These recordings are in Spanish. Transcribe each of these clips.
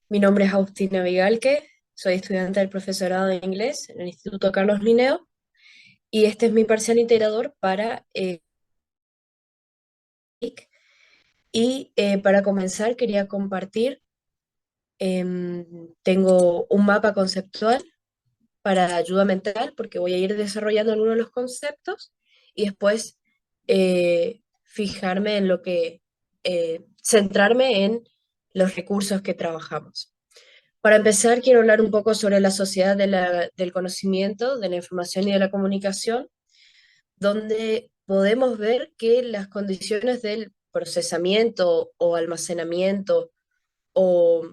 Mi nombre es Agustina Vigalque, soy estudiante del profesorado de inglés en el Instituto Carlos Linneo y este es mi parcial integrador para TIC. Para comenzar quería compartir, tengo un mapa conceptual para ayuda mental porque voy a ir desarrollando algunos de los conceptos y después fijarme en centrarme en los recursos que trabajamos. Para empezar, quiero hablar un poco sobre la sociedad del conocimiento, de la información y de la comunicación, donde podemos ver que las condiciones del procesamiento o almacenamiento o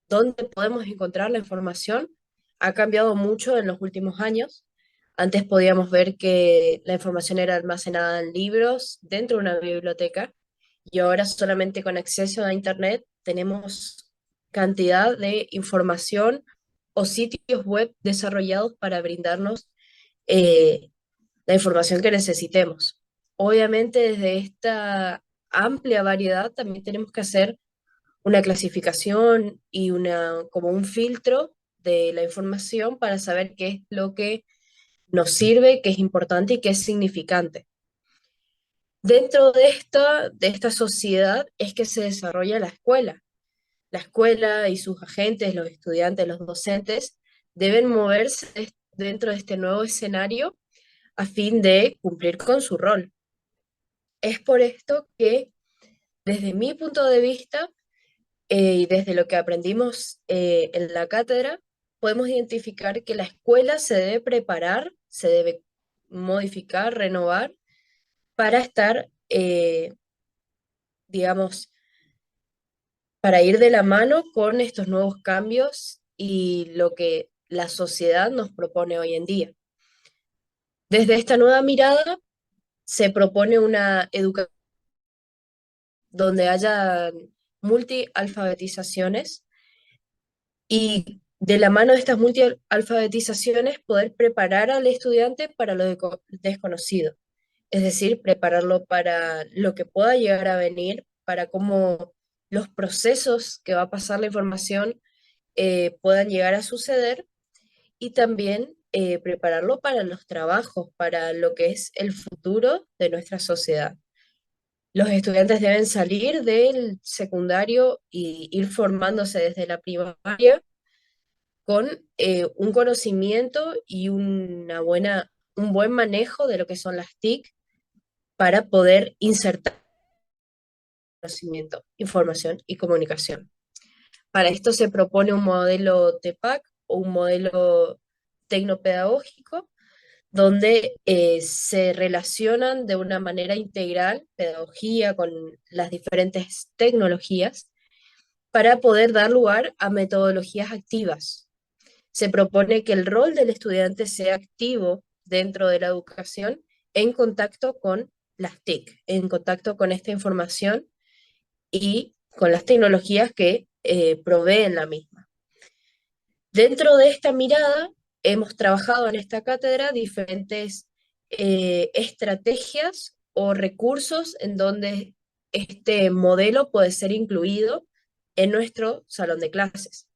donde podemos encontrar la información ha cambiado mucho en los últimos años. Antes podíamos ver que la información era almacenada en libros dentro de una biblioteca y ahora solamente con acceso a Internet tenemos cantidad de información o sitios web desarrollados para brindarnos eh, la información que necesitemos. Obviamente desde esta amplia variedad también tenemos que hacer una clasificación y como un filtro de la información para saber qué es lo que nos sirve, qué es importante y qué es significante. Dentro de esta sociedad es que se desarrolla la escuela. La escuela y sus agentes, los estudiantes, los docentes, deben moverse dentro de este nuevo escenario a fin de cumplir con su rol. Es por esto que, desde mi punto de vista, y desde lo que aprendimos en la cátedra, podemos identificar que la escuela se debe preparar, se debe modificar, renovar, para estar, digamos, para ir de la mano con estos nuevos cambios y lo que la sociedad nos propone hoy en día. Desde esta nueva mirada se propone una educación donde haya multialfabetizaciones y de la mano de estas multialfabetizaciones poder preparar al estudiante para lo desconocido, es decir, prepararlo para lo que pueda llegar a venir, para cómo los procesos que va a pasar la información puedan llegar a suceder y también prepararlo para los trabajos, para lo que es el futuro de nuestra sociedad. Los estudiantes deben salir del secundario y ir formándose desde la primaria con un conocimiento y un buen manejo de lo que son las TIC para poder insertar conocimiento, información y comunicación. Para esto se propone un modelo TEPAC o un modelo tecnopedagógico donde se relacionan de una manera integral pedagogía con las diferentes tecnologías para poder dar lugar a metodologías activas. Se propone que el rol del estudiante sea activo dentro de la educación en contacto con las TIC, en contacto con esta información y con las tecnologías que proveen la misma. Dentro de esta mirada, hemos trabajado en esta cátedra diferentes estrategias o recursos en donde este modelo puede ser incluido en nuestro salón de clases.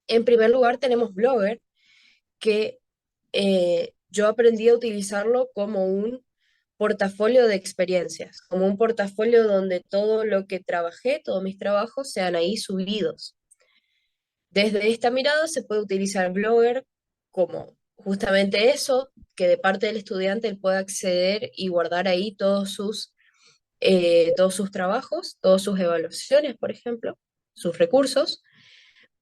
En primer lugar, tenemos Blogger, que yo aprendí a utilizarlo como un portafolio de experiencias, como un portafolio donde todo lo que trabajé, todos mis trabajos, sean ahí subidos. Desde esta mirada se puede utilizar Blogger como justamente eso, que de parte del estudiante él pueda acceder y guardar ahí todos sus trabajos, todas sus evaluaciones, por ejemplo, sus recursos,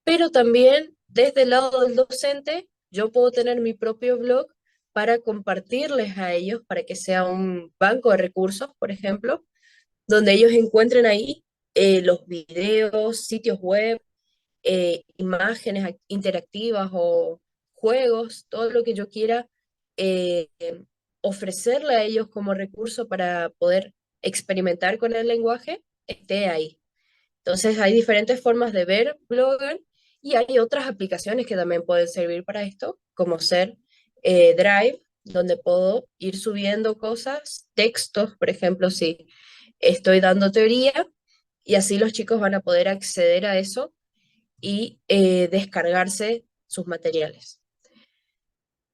pero también desde el lado del docente yo puedo tener mi propio blog para compartirles a ellos, para que sea un banco de recursos, por ejemplo, donde ellos encuentren ahí los videos, sitios web, imágenes interactivas o juegos, todo lo que yo quiera eh, ofrecerle a ellos como recurso para poder experimentar con el lenguaje, esté ahí. Entonces hay diferentes formas de ver Blogger y hay otras aplicaciones que también pueden servir para esto, como ser Drive, donde puedo ir subiendo cosas, textos, por ejemplo, si estoy dando teoría, y así los chicos van a poder acceder a eso y descargarse sus materiales.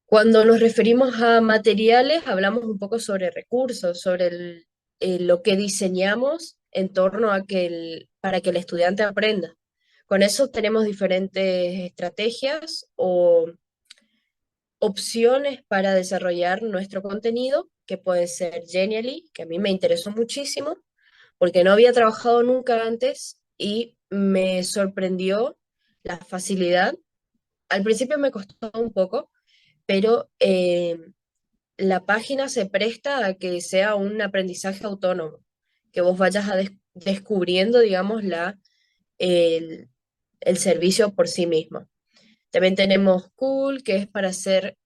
Cuando nos referimos a materiales, hablamos un poco sobre recursos, sobre lo que diseñamos en torno a para que el estudiante aprenda. Con eso tenemos diferentes estrategias o opciones para desarrollar nuestro contenido, que puede ser Genially, que a mí me interesó muchísimo, porque no había trabajado nunca antes y me sorprendió la facilidad. Al principio me costó un poco, pero la página se presta a que sea un aprendizaje autónomo, que vos vayas descubriendo, digamos, el, el servicio por sí mismo. También tenemos Cool, que es para hacer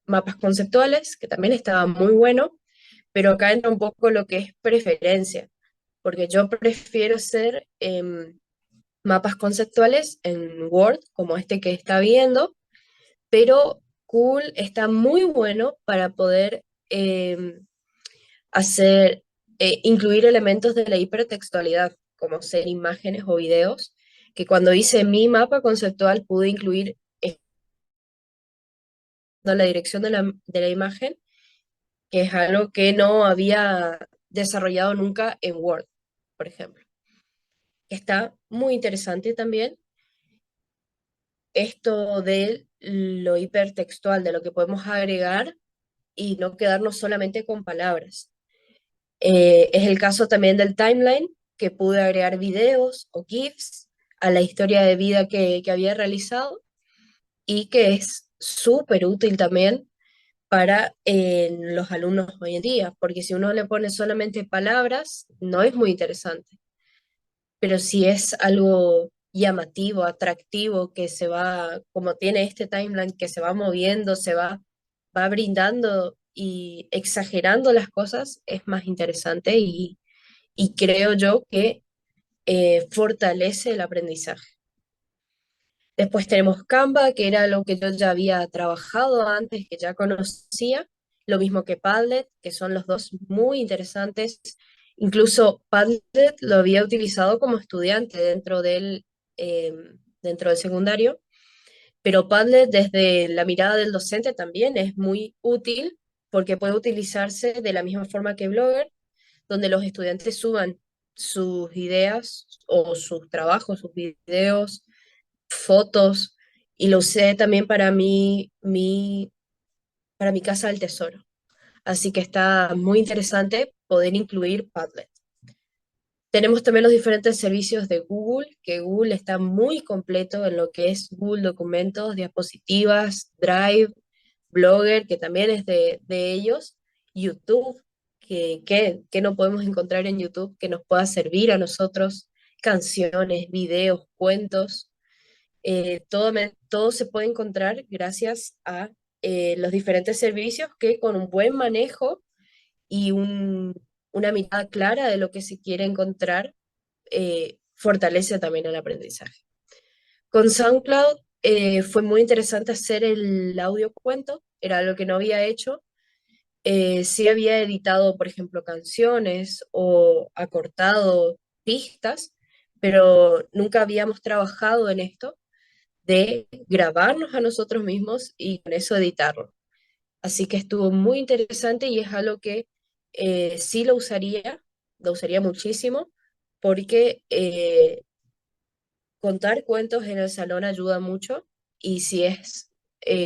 mapas conceptuales, que también estaba muy bueno, pero acá entra un poco lo que es preferencia, porque yo prefiero hacer mapas conceptuales en Word, como este que está viendo, pero Cool está muy bueno para poder hacer, incluir elementos de la hipertextualidad, como ser imágenes o videos, que cuando hice mi mapa conceptual pude incluir la dirección de la imagen, que es algo que no había desarrollado nunca en Word, por ejemplo. Está muy interesante también esto de lo hipertextual, de lo que podemos agregar y no quedarnos solamente con palabras. Es el caso también del timeline, que pude agregar videos o GIFs a la historia de vida que había realizado y que es súper útil también para los alumnos hoy en día, porque si uno le pone solamente palabras, no es muy interesante, pero si es algo llamativo, atractivo, que se va, como tiene este timeline, que se va moviendo, va brindando y exagerando las cosas, es más interesante y creo yo que fortalece el aprendizaje. Después tenemos Canva, que era lo que yo ya había trabajado antes, que ya conocía, lo mismo que Padlet, que son los dos muy interesantes. Incluso Padlet lo había utilizado como estudiante eh, dentro del secundario, pero Padlet desde la mirada del docente también es muy útil porque puede utilizarse de la misma forma que Blogger, donde los estudiantes suban sus ideas o sus trabajos, sus videos, fotos, y lo usé también para para mi casa del tesoro. Así que está muy interesante poder incluir Padlet. Tenemos también los diferentes servicios de Google, que Google está muy completo en lo que es Google Documentos, diapositivas, Drive, Blogger, que también es de ellos, YouTube, que no podemos encontrar en YouTube que nos pueda servir a nosotros, canciones, videos, cuentos, todo se puede encontrar gracias a los diferentes servicios que con un buen manejo y una mirada clara de lo que se quiere encontrar, fortalece también el aprendizaje. Con SoundCloud fue muy interesante hacer el audio cuento, era algo que no había hecho. Sí había editado, por ejemplo, canciones o acortado pistas, pero nunca habíamos trabajado en esto de grabarnos a nosotros mismos y con eso editarlo. Así que estuvo muy interesante y es algo que sí lo usaría muchísimo, porque contar cuentos en el salón ayuda mucho y si es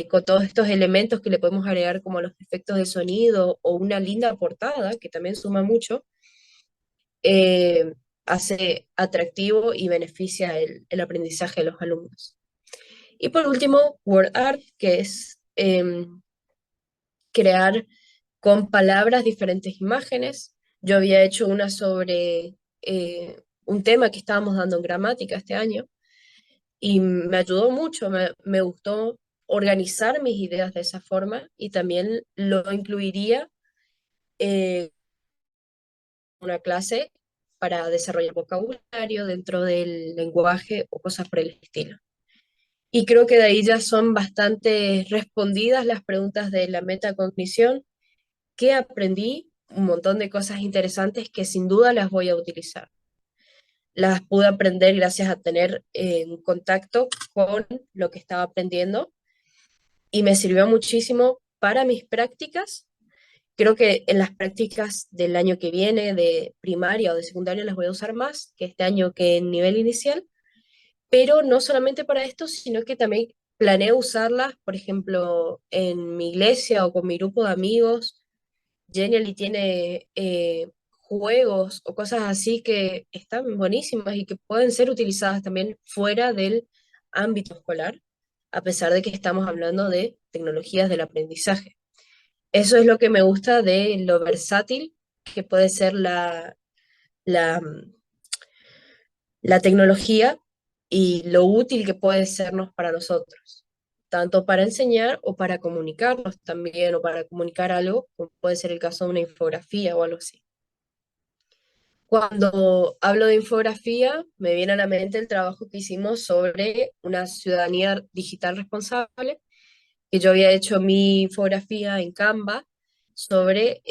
con todos estos elementos que le podemos agregar como los efectos de sonido o una linda portada, que también suma mucho, eh, hace atractivo y beneficia el aprendizaje de los alumnos. Y por último, word art, que es crear con palabras diferentes imágenes. Yo había hecho una sobre un tema que estábamos dando en gramática este año y me ayudó mucho, me gustó organizar mis ideas de esa forma y también lo incluiría en una clase para desarrollar vocabulario dentro del lenguaje o cosas por el estilo. Y creo que de ahí ya son bastante respondidas las preguntas de la metacognición, que aprendí un montón de cosas interesantes que sin duda las voy a utilizar. Las pude aprender gracias a tener contacto con lo que estaba aprendiendo y me sirvió muchísimo para mis prácticas. Creo que en las prácticas del año que viene, de primaria o de secundaria, las voy a usar más que este año que en nivel inicial, pero no solamente para esto, sino que también planeo usarlas, por ejemplo, en mi iglesia o con mi grupo de amigos. Genially tiene juegos o cosas así que están buenísimas y que pueden ser utilizadas también fuera del ámbito escolar, a pesar de que estamos hablando de tecnologías del aprendizaje. Eso es lo que me gusta de lo versátil que puede ser la, la tecnología y lo útil que puede sernos para nosotros, tanto para enseñar o para comunicarnos también, o para comunicar algo, como puede ser el caso de una infografía o algo así. Cuando hablo de infografía, me viene a la mente el trabajo que hicimos sobre una ciudadanía digital responsable, que yo había hecho mi infografía en Canva sobre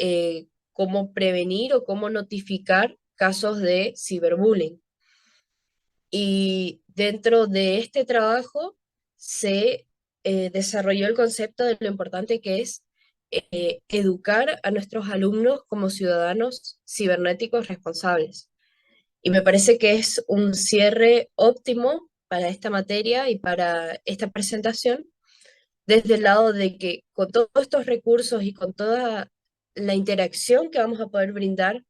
cómo prevenir o cómo notificar casos de ciberbullying. Y dentro de este trabajo se desarrolló el concepto de lo importante que es educar a nuestros alumnos como ciudadanos cibernéticos responsables. Y me parece que es un cierre óptimo para esta materia y para esta presentación, desde el lado de que con todos estos recursos y con toda la interacción que vamos a poder brindar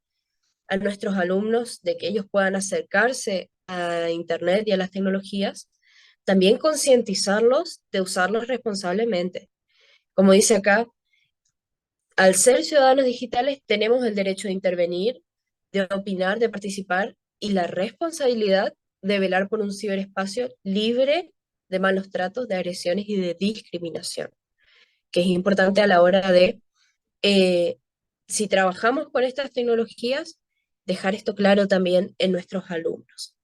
a nuestros alumnos, de que ellos puedan acercarse a Internet y a las tecnologías, también concientizarlos de usarlos responsablemente. Como dice acá, al ser ciudadanos digitales tenemos el derecho de intervenir, de opinar, de participar y la responsabilidad de velar por un ciberespacio libre de malos tratos, de agresiones y de discriminación, que es importante a la hora de, eh, si trabajamos con estas tecnologías, dejar esto claro también en nuestros alumnos.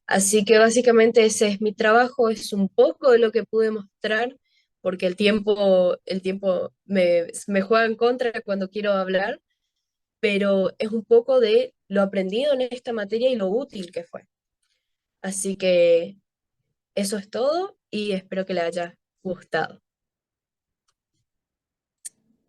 Así que básicamente ese es mi trabajo, es un poco de lo que pude mostrar, porque el tiempo me juega en contra cuando quiero hablar, pero es un poco de lo aprendido en esta materia y lo útil que fue. Así que eso es todo y espero que le haya gustado.